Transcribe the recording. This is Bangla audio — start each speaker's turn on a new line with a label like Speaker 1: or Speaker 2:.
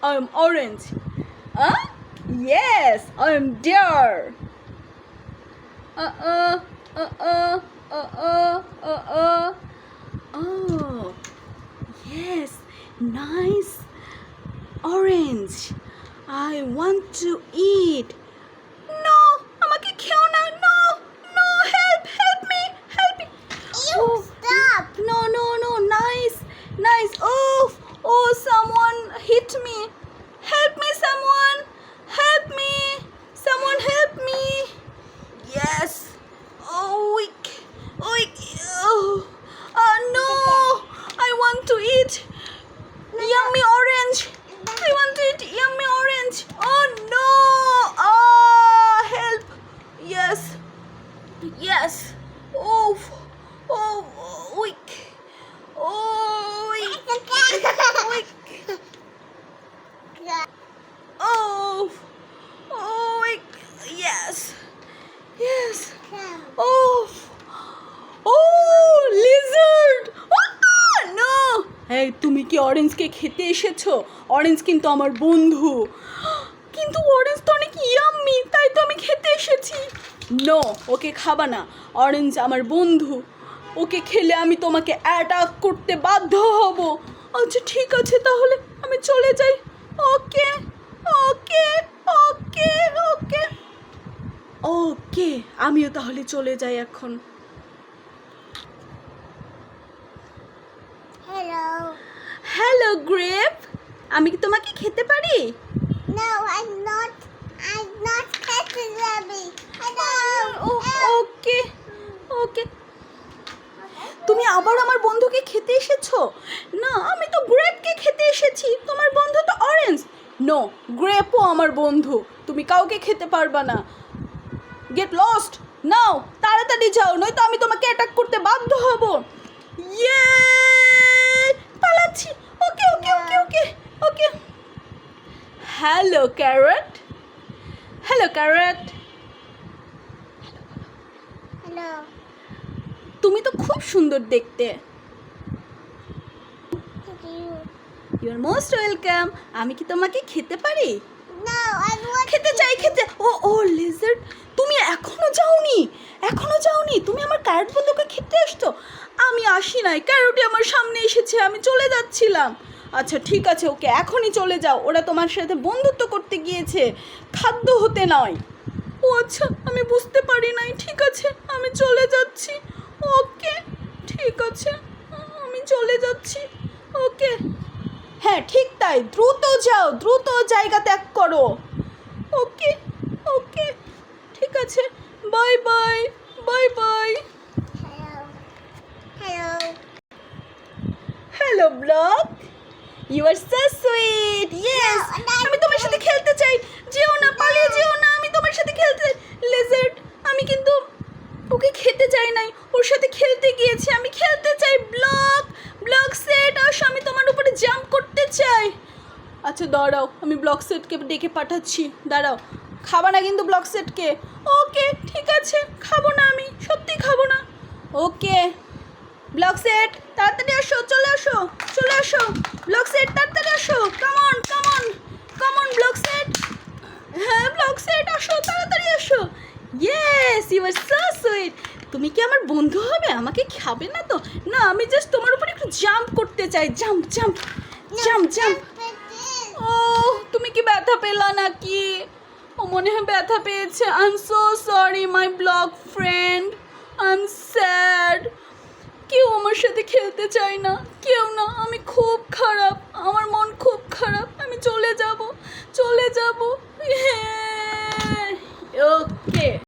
Speaker 1: I'm orange. Huh? Yes, I'm deer. Uh-uh, uh-uh, uh-uh, uh-uh. Oh, yes, nice orange. I want to eat. No, আমাকে খেও না. No, no, help me, help me.
Speaker 2: Stop!
Speaker 1: No, nice. Oh, someone hit me. Help me, someone. Help me. Someone help me. Yes. Oh, weak. No. I want to eat yummy orange. I want to eat yummy orange. Oh, no. Help. Yes. Oh, weak. Weak. Weak. Yes. Lizard. No. এই তুমি কি অরেঞ্জকে খেতে এসেছো? অরেঞ্জ কিন্তু আমার বন্ধু। কিন্তু অরেঞ্জ তো অনেক ইয়াম্মি, তাই তো আমি খেতে এসেছি। নো, ওকে খাবা না। অরেঞ্জ আমার বন্ধু, ওকে খেলে আমি তোমাকে অ্যাটাক করতে বাধ্য হব। আচ্ছা ঠিক আছে, তাহলে আমি চলে যাই। ওকে আমিও তাহলে চলে যাই এখন। হ্যালো গ্রেপ, আমি কি তোমাকে খেতে পারি?
Speaker 2: No, I'm not catching Abby. Hello.
Speaker 1: ওকে তুমি আবার আমার বন্ধুকে খেতে এসেছো? না, আমি তো গ্রেপকে খেতে এসেছি। তোমার বন্ধু তো অরেঞ্জ। নো, গ্রেপও আমার বন্ধু। তুমি কাউকে খেতে পারবা না। গেট লস্ট নাও, তাড়াতাড়ি যাও, নয়তো আমি তোমাকে অ্যাটাক করতে বাধ্য হব। ইয়ে, পালাচ্ছি। ওকে। Hello carrot.
Speaker 2: Hello.
Speaker 1: তুমি তো খুব সুন্দর দেখতে।
Speaker 2: Thank you.
Speaker 1: You are most welcome. আমি কি তোমাকে খেতে পারি?
Speaker 2: No, I want
Speaker 1: খেতে চাই। ও লিজার্ড, তুমি এখনো যাওনি? তুমি আমার ক্যারট বন্ধুকে খেতে আসছো? আমি আসি নাই, ক্যারটই আমার সামনে এসেছে, আমি চলে যাচ্ছিলাম। আচ্ছা ঠিক আছে, ওকে এখনই চলে যাও। ওরা তোমার সাথে বন্ধুত্ব করতে গিয়েছে, খাদ্য হতে নয়। ও আচ্ছা, আমি বুঝতে পারি নাই। ঠিক আছে, আমি চলে যাচ্ছি। ওকে ঠিক আছে, আমি চলে যাচ্ছি। ওকে, হ্যাঁ ঠিক তাই, দ্রুত যাও, দ্রুত জায়গা ত্যাগ করো। ওকে ঠিক আছে, bye bye.
Speaker 2: Hello.
Speaker 1: Hello block, you are so sweet. Yes, আমি তোমার সাথে খেলতে চাই। যেও না, পালিয়ে যেও না, আমি তোমার সাথে খেলতে। লিজার্ড, আমি কিন্তু ওকে খেতে চাই নাই, ওর সাথে খেলতে গিয়েছি। আমি খেলতে চাই। ব্লক সেট আসো, আমি তোমার উপরে জাম্প করতে চাই। আচ্ছা দাঁড়াও, আমি ব্লক সেটকে ডেকে পাঠাচ্ছি। দাঁড়াও, খাবা না কিন্তু ব্লক সেটকে। ওকে ঠিক আছে, খাবো না, আমি সত্যি খাবো না। ওকে ব্লক সেট, তাড়াতাড়ি আসো, চলে আসো। ব্লক সেট তাড়াতাড়ি আসো। Come on block set. হ্যাঁ ব্লক সেট, আসো, তাড়াতাড়ি আসো। Yes, you are so sweet. তুমি কি আমার বন্ধু হবে? আমাকে খাবে না তো? না, আমি জাস্ট তোমার উপর একটু জাম্প করতে চাই। জাম্প। ও, তুমি কি ব্যথা পেলা নাকি? ও মনে হয় ব্যথা পেয়েছে। I am so sorry my block friend, I am sad. কেউ আমার সাথে খেলতে চায় না, কেউ না। আমি খুব খারাপ, আমার মন খুব খারাপ।